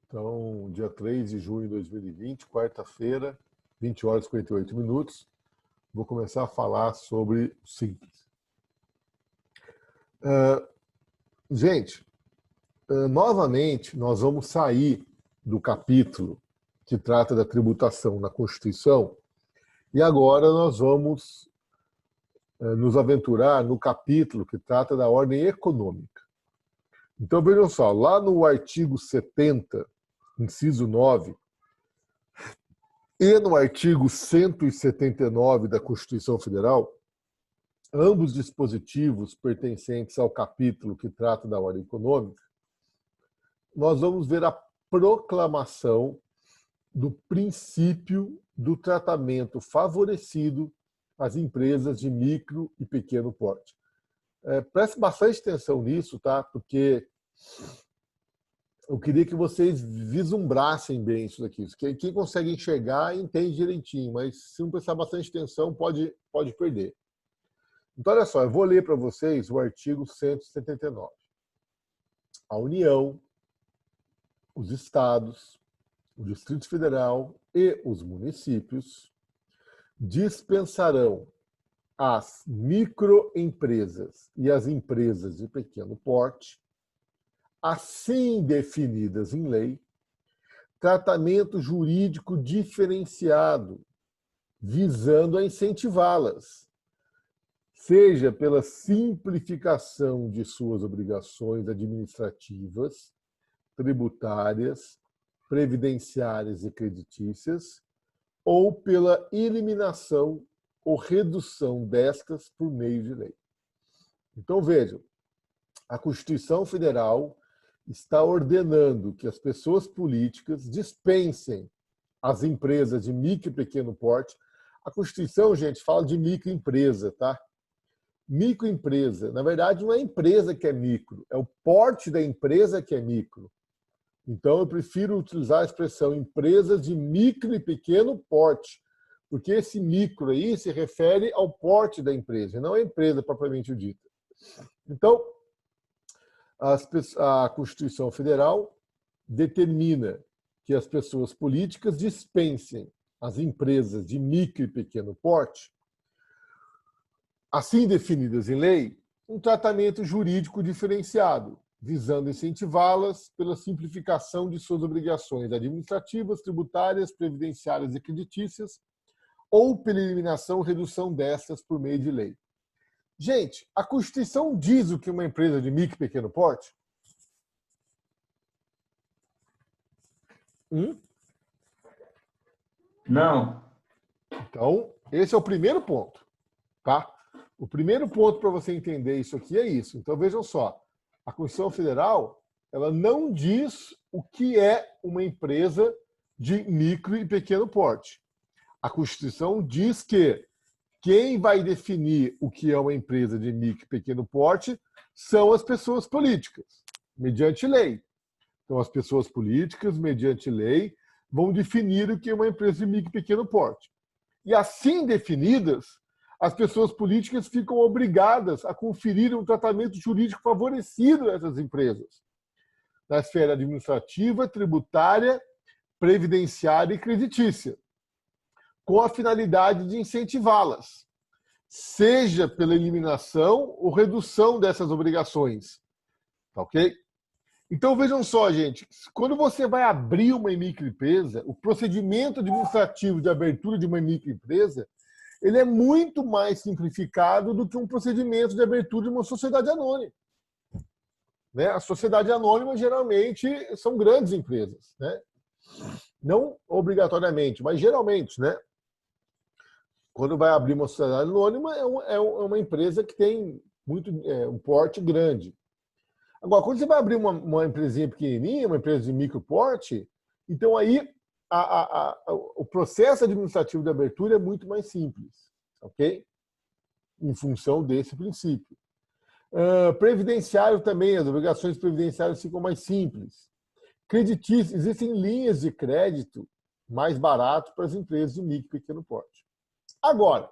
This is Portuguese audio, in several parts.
Então, dia 3 de junho de 2020, quarta-feira, 20 horas e 58 minutos, vou começar a falar sobre o Simples. Gente, novamente, nós vamos sair do capítulo que trata da tributação na Constituição e agora nós vamos nos aventurar no capítulo que trata da ordem econômica. Então, vejam só, lá no artigo 70, inciso 9, e no artigo 179 da Constituição Federal, ambos dispositivos pertencentes ao capítulo que trata da ordem econômica, nós vamos ver a proclamação do princípio do tratamento favorecido às empresas de micro e pequeno porte. Preste bastante atenção nisso, tá? Porque eu queria que vocês vislumbrassem bem isso daqui. Quem consegue enxergar entende direitinho, mas se não prestar bastante atenção, pode perder. Então, olha só, eu vou ler para vocês o artigo 179. A União, os estados, o Distrito Federal e os municípios dispensarão às microempresas e às empresas de pequeno porte, assim definidas em lei, tratamento jurídico diferenciado, visando a incentivá-las, seja pela simplificação de suas obrigações administrativas, tributárias, previdenciárias e creditícias, ou pela eliminação ou redução destas por meio de lei. Então, vejam, a Constituição Federal está ordenando que as pessoas políticas dispensem as empresas de micro e pequeno porte. A Constituição, gente, fala de microempresa, tá? Microempresa, na verdade, não é a empresa que é micro, é o porte da empresa que é micro. Então, eu prefiro utilizar a expressão empresas de micro e pequeno porte, porque esse micro aí se refere ao porte da empresa, não à empresa propriamente dita. Então, a Constituição Federal determina que as pessoas políticas dispensem às empresas de micro e pequeno porte, assim definidas em lei, um tratamento jurídico diferenciado, visando incentivá-las pela simplificação de suas obrigações administrativas, tributárias, previdenciárias e creditícias, ou pela eliminação ou redução destas por meio de lei. Gente, a Constituição diz o que uma empresa de micro e pequeno porte? Não. Então, esse é o primeiro ponto, tá? O primeiro ponto para você entender isso aqui é isso. Então, vejam só, a Constituição Federal, ela não diz o que é uma empresa de micro e pequeno porte. A Constituição diz que quem vai definir o que é uma empresa de micro e pequeno porte são as pessoas políticas, mediante lei. Então, as pessoas políticas, mediante lei, vão definir o que é uma empresa de micro e pequeno porte. E assim definidas, as pessoas políticas ficam obrigadas a conferir um tratamento jurídico favorecido a essas empresas, na esfera administrativa, tributária, previdenciária e creditícia, com a finalidade de incentivá-las, seja pela eliminação ou redução dessas obrigações. Tá ok? Então, vejam só, gente, quando você vai abrir uma microempresa, o procedimento administrativo de abertura de uma microempresa, ele é muito mais simplificado do que um procedimento de abertura de uma sociedade anônima. Né? A sociedade anônima, geralmente, são grandes empresas. Né? Não obrigatoriamente, mas geralmente, né? Quando vai abrir uma sociedade anônima, é uma empresa que tem um porte grande. Agora, quando você vai abrir uma empresinha pequenininha, uma empresa de micro porte, então aí o processo administrativo de abertura é muito mais simples, ok? Em função desse princípio. Previdenciário também, as obrigações previdenciárias ficam mais simples. Creditício, existem linhas de crédito mais barato para as empresas de micro e pequeno porte. Agora,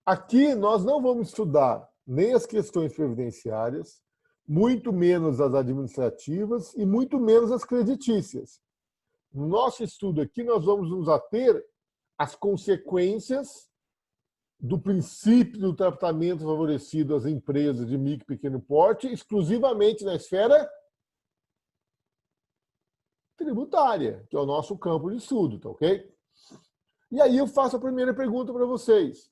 aqui nós não vamos estudar nem as questões previdenciárias, muito menos as administrativas e muito menos as creditícias. No nosso estudo aqui, nós vamos nos ater às consequências do princípio do tratamento favorecido às empresas de micro e pequeno porte, exclusivamente na esfera tributária, que é o nosso campo de estudo, tá ok? E aí eu faço a primeira pergunta para vocês.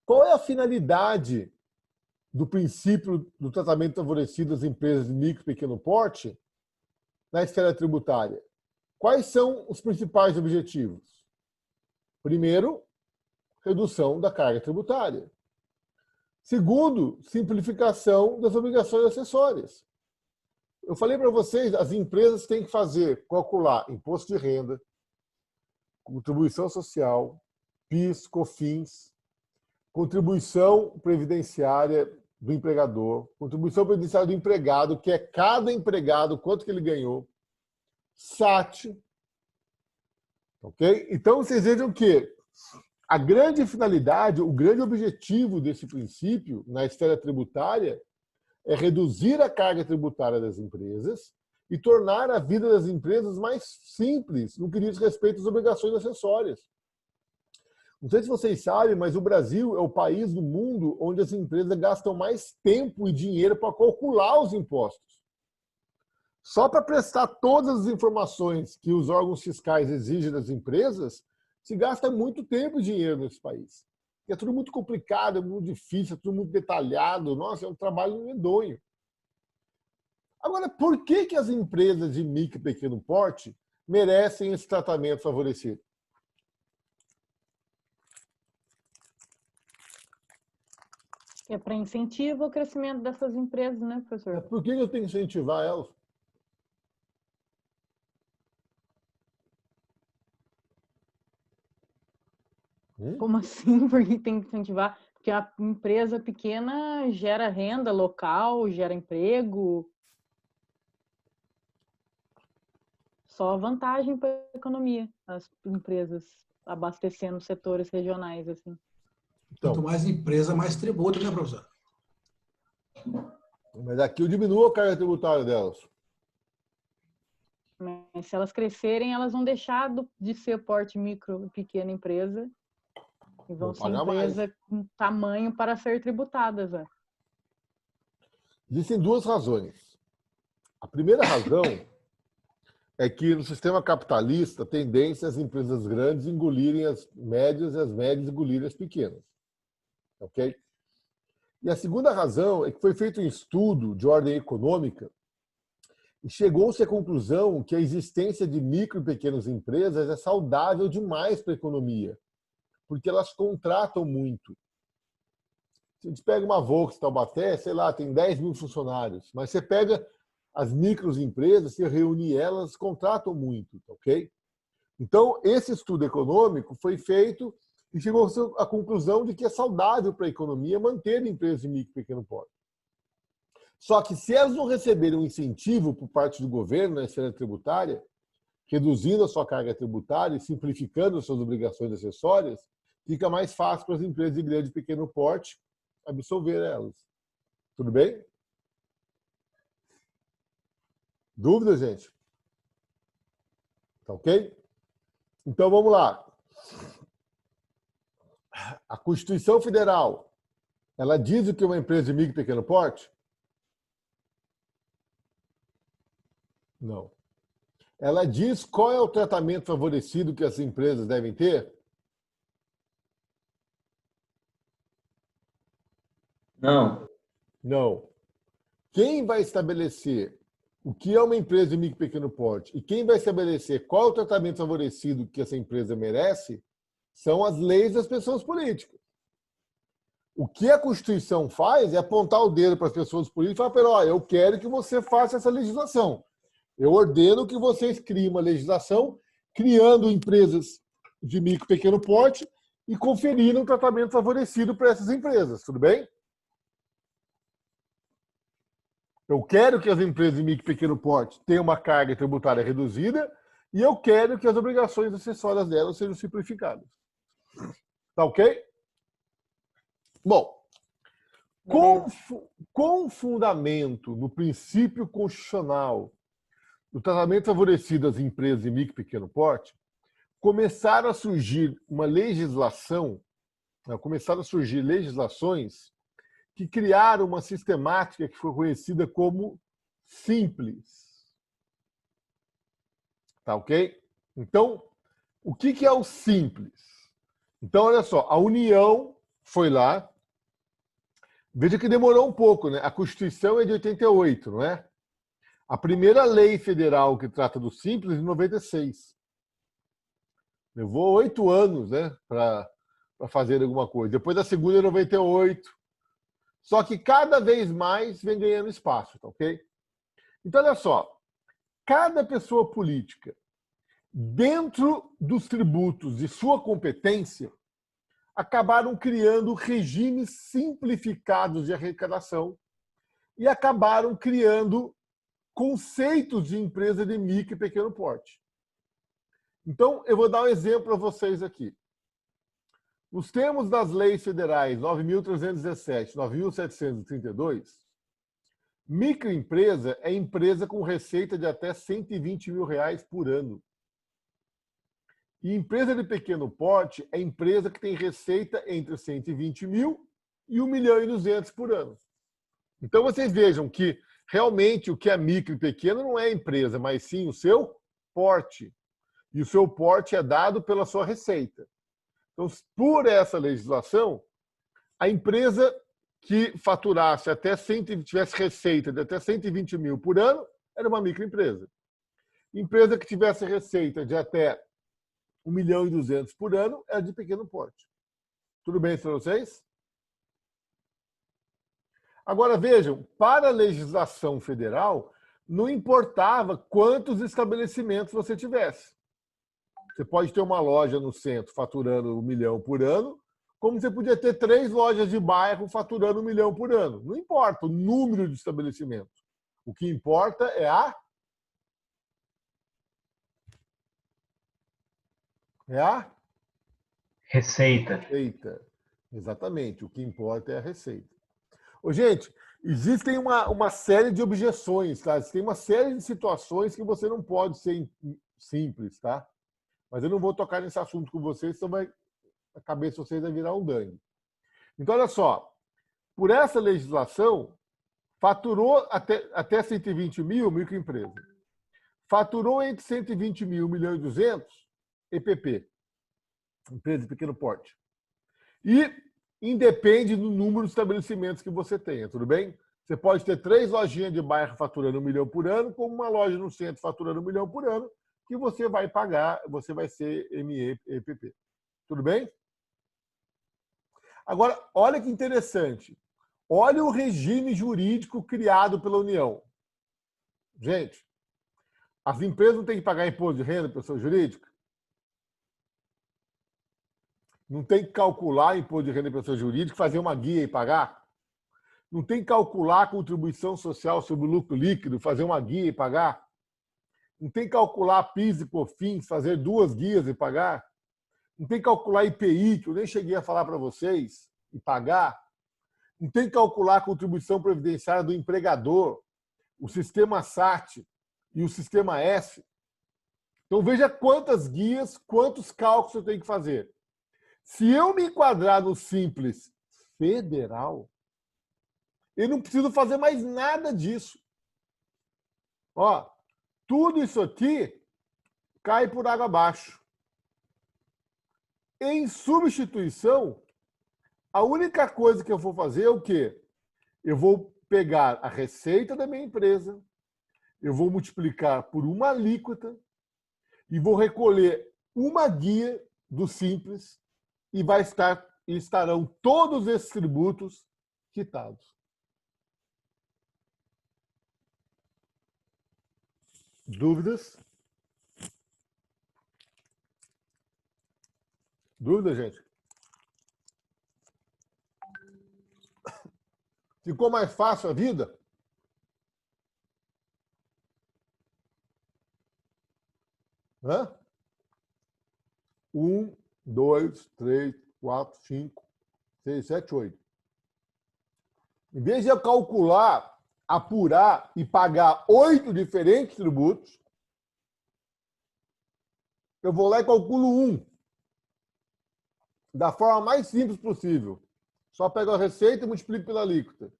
Qual é a finalidade do princípio do tratamento favorecido às empresas de micro e pequeno porte na esfera tributária? Quais são os principais objetivos? Primeiro, redução da carga tributária. Segundo, simplificação das obrigações acessórias. Eu falei para vocês, as empresas têm que calcular imposto de renda, contribuição social, PIS, COFINS, contribuição previdenciária do empregador, contribuição previdenciária do empregado, que é cada empregado, quanto que ele ganhou, SAT. Ok? Então, vocês vejam que a grande finalidade, o grande objetivo desse princípio na esfera tributária é reduzir a carga tributária das empresas e tornar a vida das empresas mais simples no que diz respeito às obrigações acessórias. Não sei se vocês sabem, mas o Brasil é o país do mundo onde as empresas gastam mais tempo e dinheiro para calcular os impostos. Só para prestar todas as informações que os órgãos fiscais exigem das empresas, se gasta muito tempo e dinheiro nesse país. E é tudo muito complicado, é muito difícil, é tudo muito detalhado. Nossa, é um trabalho medonho. Agora, por que as empresas de micro e pequeno porte merecem esse tratamento favorecido? É para incentivar o crescimento dessas empresas, né, professor? Por que eu tenho que incentivar elas? Como assim? Porque tem que incentivar? Porque a empresa pequena gera renda local, gera emprego. Só vantagem para a economia, as empresas abastecendo setores regionais, assim. Então, quanto mais empresa, mais tributo, né, professor? Mas aqui eu diminuo a carga tributária delas. Mas se elas crescerem, elas vão deixar de ser porte micro e pequena empresa e vão ser empresa com tamanho para ser tributadas. Né? Existem duas razões. A primeira razão é que no sistema capitalista a tendência é as empresas grandes engolirem as médias e as médias engolirem as pequenas. Ok? E a segunda razão é que foi feito um estudo de ordem econômica e chegou-se à conclusão que a existência de micro e pequenas empresas é saudável demais para a economia, porque elas contratam muito. Se a gente pega uma Volks Taubaté, sei lá, tem 10 mil funcionários, mas você pega as microempresas, se reúne elas, contratam muito, ok? Então, esse estudo econômico foi feito e chegou à conclusão de que é saudável para a economia manter empresas de micro e pequeno porte. Só que se elas não receberem um incentivo por parte do governo na esfera tributária, reduzindo a sua carga tributária e simplificando as suas obrigações acessórias, fica mais fácil para as empresas de grande e pequeno porte absorver elas. Tudo bem? Dúvida, gente? Tá ok? Então vamos lá. A Constituição Federal, ela diz o que é uma empresa de micro e pequeno porte? Não. Ela diz qual é o tratamento favorecido que as empresas devem ter? Não. Não. Quem vai estabelecer o que é uma empresa de micro e pequeno porte e quem vai estabelecer qual é o tratamento favorecido que essa empresa merece são as leis das pessoas políticas. O que a Constituição faz é apontar o dedo para as pessoas políticas e falar, "Pera, ó, eu quero que você faça essa legislação. Eu ordeno que vocês criem uma legislação criando empresas de micro e pequeno porte e conferindo um tratamento favorecido para essas empresas. Tudo bem? Eu quero que as empresas de micro e pequeno porte tenham uma carga tributária reduzida e eu quero que as obrigações acessórias delas sejam simplificadas. Tá ok? Bom, Com fundamento no princípio constitucional do tratamento favorecido às empresas de micro e pequeno porte, começaram a surgir legislações que criaram uma sistemática que foi conhecida como simples. Tá ok? Então, o que é o simples? Então, olha só, a União foi lá. Veja que demorou um pouco, né? A Constituição é de 88, não é? A primeira lei federal que trata do simples é de 96. Levou 8 anos, né, para fazer alguma coisa. Depois da segunda é 98. Só que cada vez mais vem ganhando espaço, tá ok? Então, olha só. Cada pessoa política, dentro dos tributos de sua competência, acabaram criando regimes simplificados de arrecadação e acabaram criando conceitos de empresa de micro e pequeno porte. Então, eu vou dar um exemplo para vocês aqui. Nos termos das leis federais 9.317 e 9.732, microempresa é empresa com receita de até R$120 mil por ano. E empresa de pequeno porte é empresa que tem receita entre 120 mil e 1.200.000 por ano. Então, vocês vejam que realmente o que é micro e pequeno não é empresa, mas sim o seu porte. E o seu porte é dado pela sua receita. Então, por essa legislação, a empresa que faturasse tivesse receita de até 120 mil por ano era uma microempresa. Empresa que tivesse receita de até 1.200.000 por ano é de pequeno porte. Tudo bem para vocês? Agora vejam, para a legislação federal, não importava quantos estabelecimentos você tivesse. Você pode ter uma loja no centro faturando 1 milhão por ano, como você podia ter 3 lojas de bairro faturando 1 milhão por ano. Não importa o número de estabelecimentos. O que importa é a receita. Exatamente. O que importa é a receita. Ô, gente, existem uma série de objeções, tá? Tem uma série de situações que você não pode ser simples, tá? Mas eu não vou tocar nesse assunto com vocês, senão a cabeça de vocês vai virar um gangue. Então, olha só. Por essa legislação, faturou até 120 mil, microempresa. Faturou entre 120 mil e 1.200.000, EPP, empresa de pequeno porte. E independe do número de estabelecimentos que você tenha, tudo bem? Você pode ter 3 lojinhas de bairro faturando 1 milhão por ano, como uma loja no centro faturando 1 milhão por ano, que você vai pagar, você vai ser MEPP. Tudo bem? Agora, olha que interessante. Olha o regime jurídico criado pela União. Gente, as empresas não têm que pagar imposto de renda para pessoa jurídica? Não tem que calcular imposto de renda para pessoa jurídica, fazer uma guia e pagar? Não tem que calcular a contribuição social sobre o lucro líquido, fazer uma guia e pagar? Não tem que calcular PIS e COFINS, fazer 2 guias e pagar? Não tem que calcular IPI, que eu nem cheguei a falar para vocês, e pagar? Não tem que calcular a contribuição previdenciária do empregador, o sistema SAT e o sistema S? Então veja quantas guias, quantos cálculos eu tenho que fazer. Se eu me enquadrar no Simples Federal, eu não preciso fazer mais nada disso. Ó, tudo isso aqui cai por água abaixo. Em substituição, a única coisa que eu vou fazer é o quê? Eu vou pegar a receita da minha empresa, eu vou multiplicar por uma alíquota e vou recolher uma guia do Simples e estarão todos esses tributos quitados. Dúvidas? Dúvidas, gente? Ficou mais fácil a vida? Hã? 1, 2, 3, 4, 5, 6, 7, 8. Em vez de eu calcular, apurar e pagar 8 diferentes tributos, eu vou lá e calculo um. Da forma mais simples possível. Só pego a receita e multiplico pela alíquota.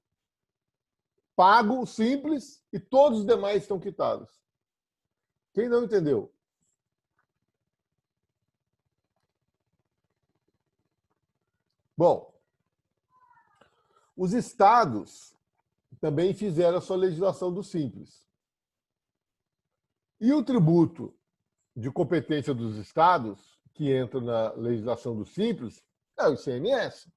Pago o simples e todos os demais estão quitados. Quem não entendeu? Bom, os estados também fizeram a sua legislação do simples. E o tributo de competência dos estados, que entra na legislação do simples, é o ICMS.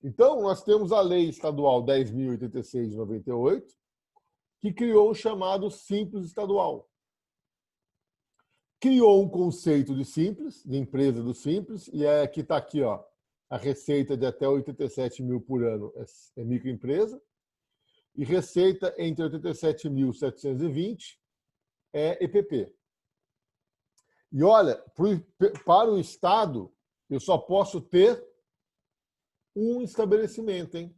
Então, nós temos a Lei Estadual 10.086 de 98, que criou o chamado Simples Estadual. Criou um conceito de simples, de empresa do simples, e aqui está aqui, ó, a receita de até 87 mil por ano é microempresa, e receita entre 87.720 é EPP. E olha, para o Estado, eu só posso ter um estabelecimento, hein?